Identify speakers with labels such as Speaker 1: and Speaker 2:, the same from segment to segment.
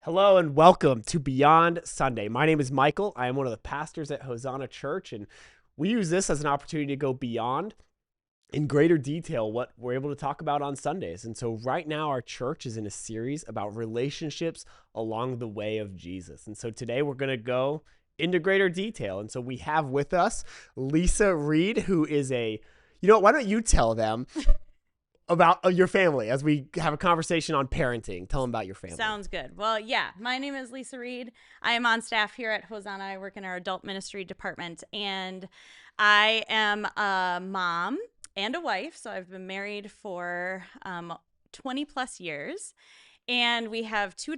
Speaker 1: Hello and welcome to Beyond Sunday. My name is Michael. I am one of the pastors at Hosanna Church, and we use this as an opportunity to go beyond in greater detail what we're able to talk about on Sundays. And so right now our church is in a series about relationships along the way of Jesus. And so today we're going to go into greater detail. And so we have with us Lisa Reed, who is why don't you tell them about your family as we have a conversation on parenting. Tell them about your family.
Speaker 2: Sounds good. Well, yeah, my name is Lisa Reed. I am on staff here at Hosanna. I work in our adult ministry department, and I am a mom and a wife. So I've been married for 20 plus years, and we have two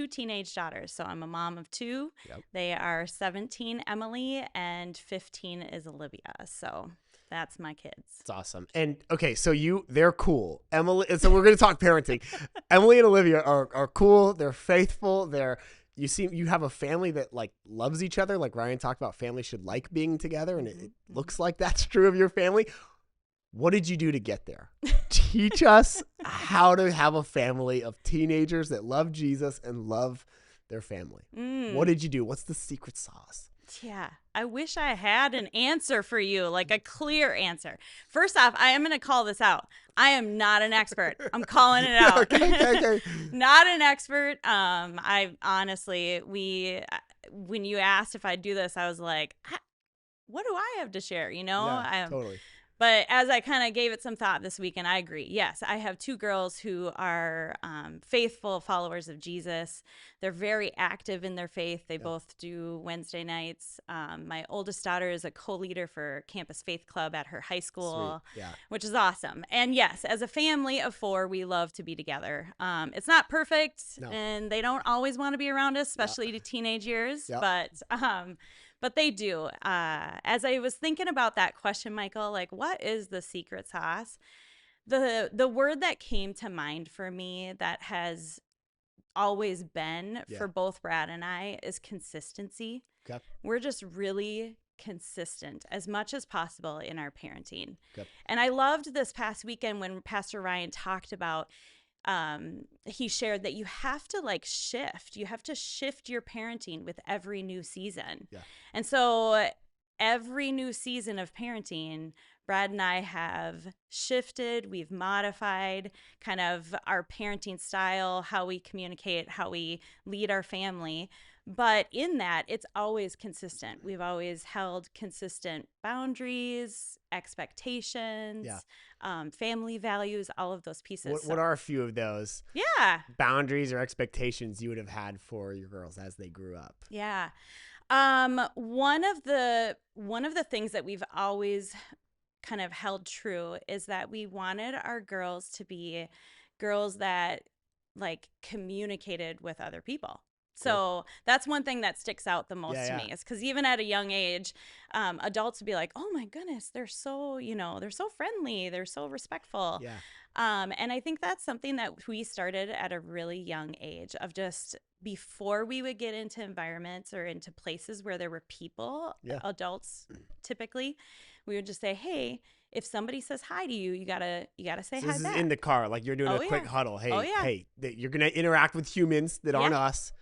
Speaker 2: teenage daughters. So I'm a mom of two.
Speaker 1: Yep.
Speaker 2: They are 17, Emily, and 15 is Olivia. So that's my kids.
Speaker 1: It's awesome. And okay, so they're cool. Emily, so we're going to talk parenting. Emily and Olivia are cool. They're faithful. You have a family that like loves each other. Like Ryan talked about, families should like being together, and it looks like that's true of your family. What did you do to get there? Teach us how to have a family of teenagers that love Jesus and love their family. What did you do? What's the secret sauce?
Speaker 2: Yeah, I wish I had an answer for you, like a clear answer. First off, I am going to call this out. I am not an expert. I'm calling it out.
Speaker 1: Okay.
Speaker 2: Not an expert. I honestly, when you asked if I'd do this, I was like, what do I have to share?
Speaker 1: Yeah, totally.
Speaker 2: But as I kind of gave it some thought this weekend, I agree. Yes, I have two girls who are faithful followers of Jesus. They're very active in their faith. They both do Wednesday nights. My oldest daughter is a co-leader for Campus Faith Club at her high school, which is awesome. And yes, as a family of four, we love to be together. It's not perfect, and they don't always want to be around us, especially to teenage years. But they do. As I was thinking about that question, Michael, like, what is the secret sauce? The word that came to mind for me that has always been for both Brad and I is consistency.
Speaker 1: Okay. We're
Speaker 2: just really consistent as much as possible in our parenting. Okay. And I loved this past weekend when Pastor Ryan talked about he shared that you have to shift. You have to shift your parenting with every new season. Yeah. And so every new season of parenting, Brad and I have shifted. We've modified kind of our parenting style, how we communicate, how we lead our family. But in that, it's always consistent. We've always held consistent boundaries, expectations, family values, all of those pieces.
Speaker 1: What are a few of those boundaries or expectations you would have had for your girls as they grew up?
Speaker 2: Yeah. One of the things that we've always kind of held true is that we wanted our girls to be girls that communicated with other people. So that's one thing that sticks out the most to me, is because even at a young age, adults would be like, oh my goodness, they're so friendly. They're so respectful. Yeah. And I think that's something that we started at a really young age, of just before we would get into environments or into places where there were people, adults typically, we would just say, hey, if somebody says hi to you, you gotta say hi back. This is
Speaker 1: in the car, like you're doing a quick huddle. Hey, you're gonna interact with humans that aren't us.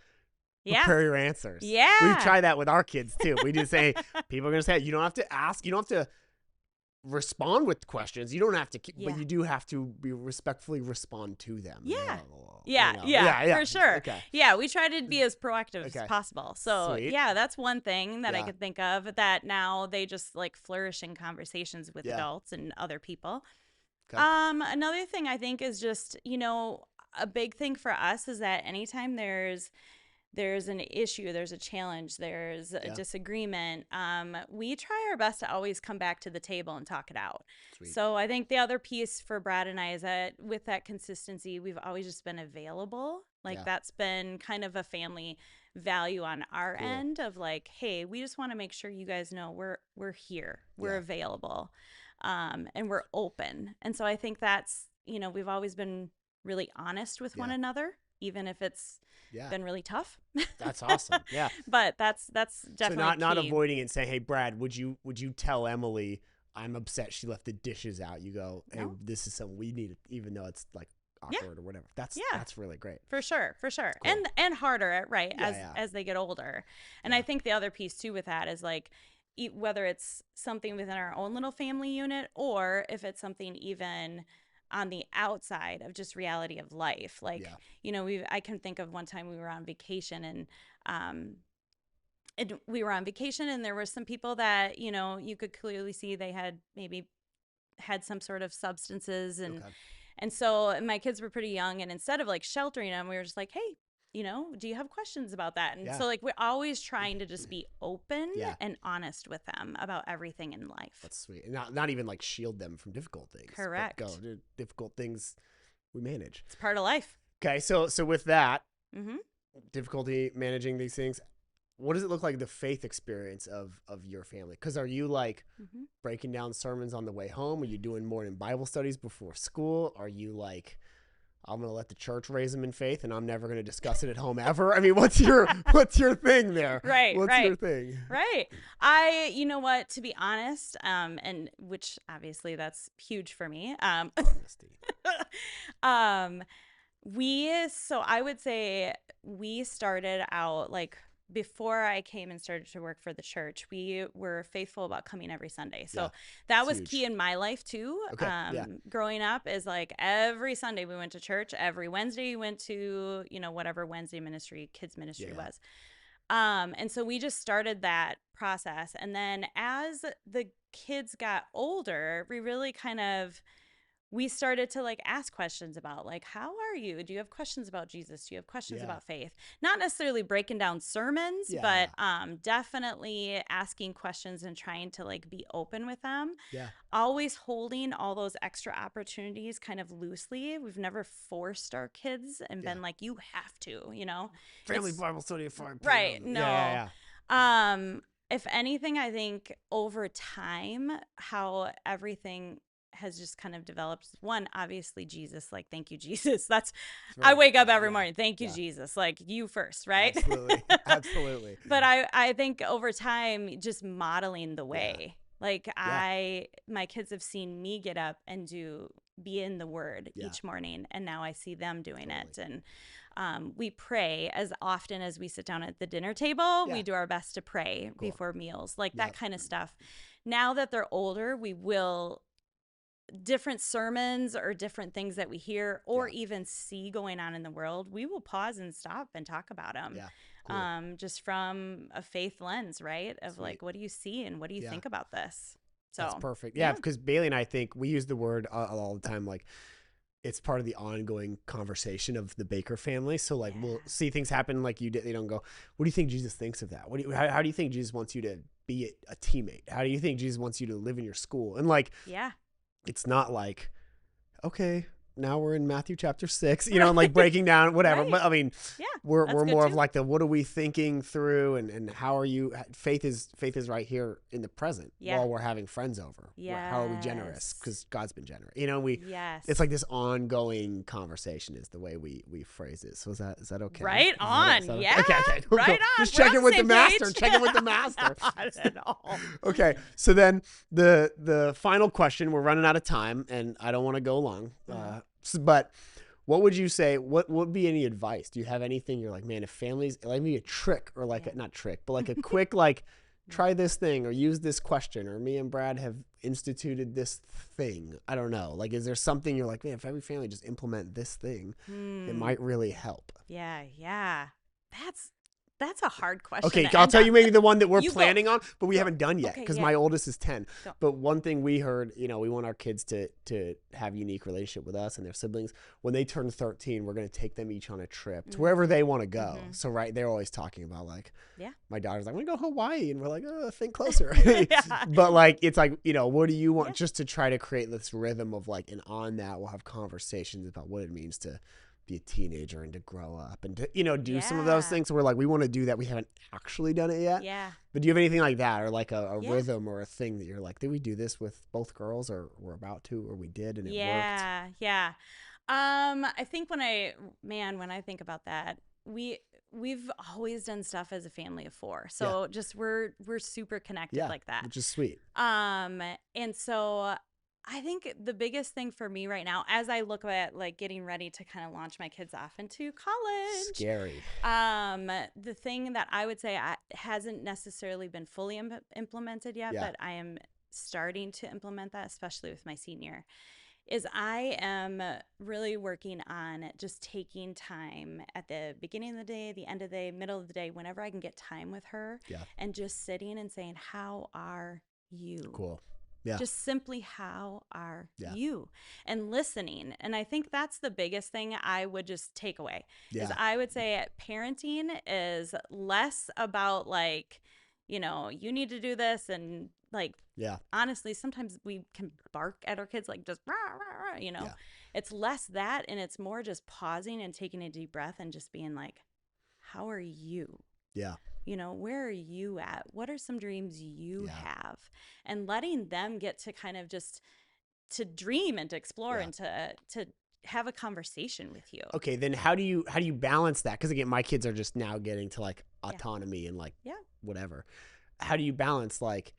Speaker 1: Prepare your answers.
Speaker 2: Yeah.
Speaker 1: We've tried that with our kids too. We just say, people are going to say, you don't have to ask. You don't have to respond with questions. You don't have to, but you do have to respectfully respond to them.
Speaker 2: Yeah. For sure.
Speaker 1: Okay.
Speaker 2: Yeah. We try to be as proactive as possible. So that's one thing that I could think of, that now they just flourish in conversations with adults and other people. Okay. Another thing I think is just, a big thing for us is that anytime there's an issue, there's a challenge, there's a disagreement, we try our best to always come back to the table and talk it out. Sweet. So I think the other piece for Brad and I is that with that consistency, we've always just been available. That's been kind of a family value on our end of hey, we just want to make sure you guys know we're here, we're available, and we're open. And so I think that's, we've always been really honest with one another, even if it's been really tough.
Speaker 1: That's awesome. Yeah.
Speaker 2: But that's definitely
Speaker 1: so not avoiding it and saying, hey, Brad, would you tell Emily I'm upset she left the dishes out? You go, hey, this is something we need, even though it's awkward or whatever. That's really great.
Speaker 2: For sure. Cool. And harder, right? As they get older. And I think the other piece too with that is like, whether it's something within our own little family unit or if it's something even on the outside of just reality of life. Like, I can think of one time we were on vacation and there were some people that, you could clearly see they had maybe had some sort of substances and so my kids were pretty young, and instead of like sheltering them, we were just like, hey, do you have questions about that? And so like we're always trying to just be open and honest with them about everything in life.
Speaker 1: That's sweet. And not even like shield them from difficult things.
Speaker 2: Correct.
Speaker 1: But difficult things we manage.
Speaker 2: It's part of life.
Speaker 1: Okay, so with that, difficulty managing these things, what does it look like the faith experience of your family? Because are you like breaking down sermons on the way home? Are you doing morning Bible studies before school? Are you like, I'm going to let the church raise them in faith and I'm never going to discuss it at home ever? I mean, what's your thing there?
Speaker 2: Right.
Speaker 1: What's your thing?
Speaker 2: Right. You know what, to be honest, and which obviously that's huge for me.
Speaker 1: Honesty.
Speaker 2: So I would say we started out like, before I came and started to work for the church, we were faithful about coming every Sunday. So that was huge. Key in my life too. Okay. Growing up is like every Sunday we went to church. Every Wednesday we went to, whatever Wednesday ministry, kids ministry was. And so we just started that process. And then as the kids got older, we really we started to like ask questions about like, how are you? Do you have questions about Jesus? Do you have questions about faith? Not necessarily breaking down sermons, but definitely asking questions and trying to like be open with them. Yeah. Always holding all those extra opportunities kind of loosely. We've never forced our kids and been like, you have to,
Speaker 1: Family Bible study at 5 p.m.
Speaker 2: Right. No. If anything, I think over time, how everything has just kind of developed. One, obviously Jesus, like, thank you, Jesus. I wake up every morning. Thank you, Jesus. Like, you first, right?
Speaker 1: Absolutely.
Speaker 2: But I think over time, just modeling the way. Like my kids have seen me get up and be in the Word each morning, and now I see them doing it. And we pray as often as we sit down at the dinner table. We do our best to pray before meals, like that kind of stuff. Now that they're older, we will different sermons or different things that we hear or even see going on in the world, we will pause and stop and talk about them. Cool. Just from a faith lens, right? Of like, what do you see and what do you think about this? So
Speaker 1: that's perfect. Yeah, because Bailey and I think we use the word all the time, like it's part of the ongoing conversation of the Baker family. So like we'll see things happen like you did. They don't go, what do you think Jesus thinks of that? How do you think Jesus wants you to be a teammate? How do you think Jesus wants you to live in your school? And like, it's not like, okay, now we're in Matthew chapter 6, and like breaking down whatever. Right. But I mean, we're more of like what are we thinking through and how are you? Faith is right here in the present while we're having friends over. Yeah. How are we generous? Because God's been generous. It's like this ongoing conversation is the way we phrase it. So is that okay?
Speaker 2: Right on. Okay. Yeah.
Speaker 1: Okay.
Speaker 2: Right on.
Speaker 1: Just check it with the master. Check it with the master.
Speaker 2: Not at all.
Speaker 1: Okay. So then the final question, we're running out of time and I don't want to go long. But what would you say, what would be any advice? Do you have anything you're like, man, if families, like maybe a trick or like, not trick, but like a quick, like try this thing or use this question or me and Brad have instituted this thing. I don't know. Like, is there something you're like, man, if every family just implement this thing, it might really help.
Speaker 2: Yeah. That's a hard question.
Speaker 1: Okay, I'll tell you maybe the one that we're planning on, but we haven't done yet because my oldest is 10. But one thing we heard, we want our kids to have a unique relationship with us and their siblings. When they turn 13, we're going to take them each on a trip to wherever they want to go. So they're always talking about like, my daughter's like, I'm going to go Hawaii. And we're like, think closer. But like, it's like, what do you want just to try to create this rhythm of like, and on that we'll have conversations about what it means to be a teenager and to grow up and to, do some of those things. So we're like, we want to do that. We haven't actually done it yet. Yeah. But do you have anything like that or like a rhythm or a thing that you're like, did we do this with both girls or we're about to, or we did and it worked?
Speaker 2: Yeah. I think when I think about that, we've always done stuff as a family of 4. So just we're super connected like that.
Speaker 1: Which is sweet.
Speaker 2: And so I think the biggest thing for me right now, as I look at like getting ready to kind of launch my kids off into college,
Speaker 1: scary.
Speaker 2: The thing that I would say hasn't necessarily been fully implemented yet, but I am starting to implement that, especially with my senior, is I am really working on just taking time at the beginning of the day, the end of the day, middle of the day, whenever I can get time with her, and just sitting and saying, "How are you?"
Speaker 1: Cool. Yeah.
Speaker 2: Just simply, how are you? And listening. And I think that's the biggest thing I would just take away. Is I would say parenting is less about like, you know, you need to do this, and like, honestly, sometimes we can bark at our kids like just rah, rah, rah, you know. It's less that, and it's more just pausing and taking a deep breath and just being like, how are you?
Speaker 1: Yeah.
Speaker 2: You know, where are you at? What are some dreams you have? And letting them get to kind of just to dream and to explore and to have a conversation with you.
Speaker 1: Okay, then how do you balance that? Because again, my kids are just now getting to like autonomy and like whatever. How do you balance like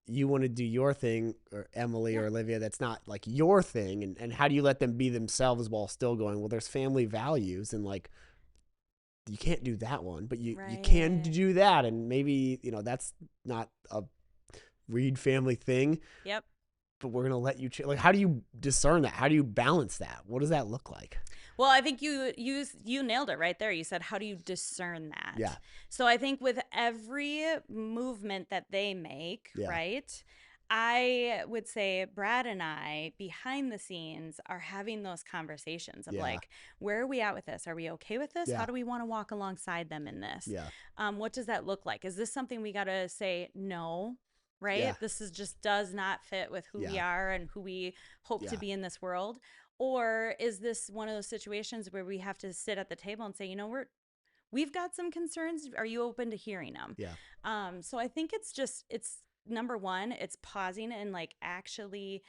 Speaker 1: you want to do your thing, or Emily or Olivia, that's not like your thing, and how do you let them be themselves while still going, well, there's family values, and like you can't do that one, but you can do that, and maybe, you know, that's not a Reed family thing.
Speaker 2: Yep.
Speaker 1: But we're gonna let you like, how do you discern that? How do you balance that? What does that look like?
Speaker 2: Well, I think you nailed it right there. You said, how do you discern that?
Speaker 1: Yeah.
Speaker 2: So I think with every movement that they make, right, I would say Brad and I, behind the scenes, are having those conversations of like, where are we at with this? Are we okay with this? How do we want to walk alongside them in this? What does that look like? Is this something we got to say no? Right? This is just does not fit with who we are and who we hope to be in this world. Or is this one of those situations where we have to sit at the table and say, you know, we've got some concerns. Are you open to hearing them? So I think it's number one, it's pausing and like actually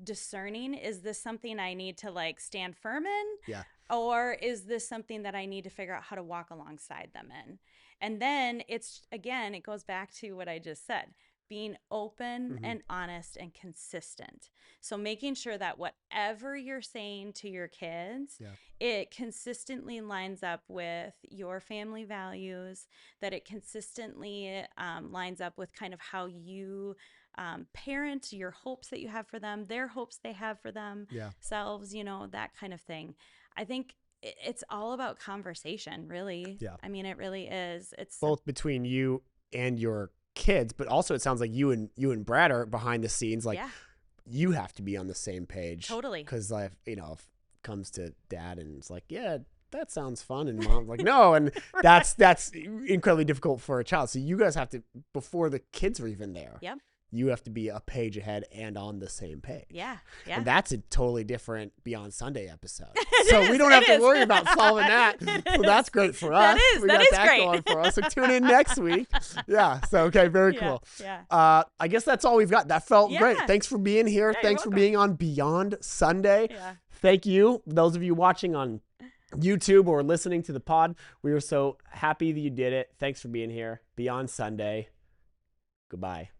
Speaker 2: discerning, is this something I need to like stand firm in? Or is this something that I need to figure out how to walk alongside them in? And then it goes back to what I just said, being open and honest and consistent. So making sure that whatever you're saying to your kids, it consistently lines up with your family values, that it consistently lines up with kind of how you parent, your hopes that you have for them, their hopes they have for themselves, you know, that kind of thing. I think it's all about conversation, really. I mean, it really is. It's
Speaker 1: both between you and your kids, but also it sounds like you and Brad are behind the scenes, like you have to be on the same page.
Speaker 2: Totally.
Speaker 1: Because like, you know, if it comes to dad and it's like, yeah, that sounds fun, and mom's like, no, and that's incredibly difficult for a child. So you guys have to, before the kids are even there, you have to be a page ahead and on the same page. And that's a totally different Beyond Sunday episode. So we don't have to worry about solving that. So that's great for us. We got that
Speaker 2: great.
Speaker 1: going for us. So tune in next week. So, okay, very cool. I guess that's all we've got. That felt great. Thanks for being here. Thanks for being on Beyond Sunday. Thank you, those of you watching on YouTube or listening to the pod. We are so happy that you did it. Thanks for being here. Beyond Sunday. Goodbye.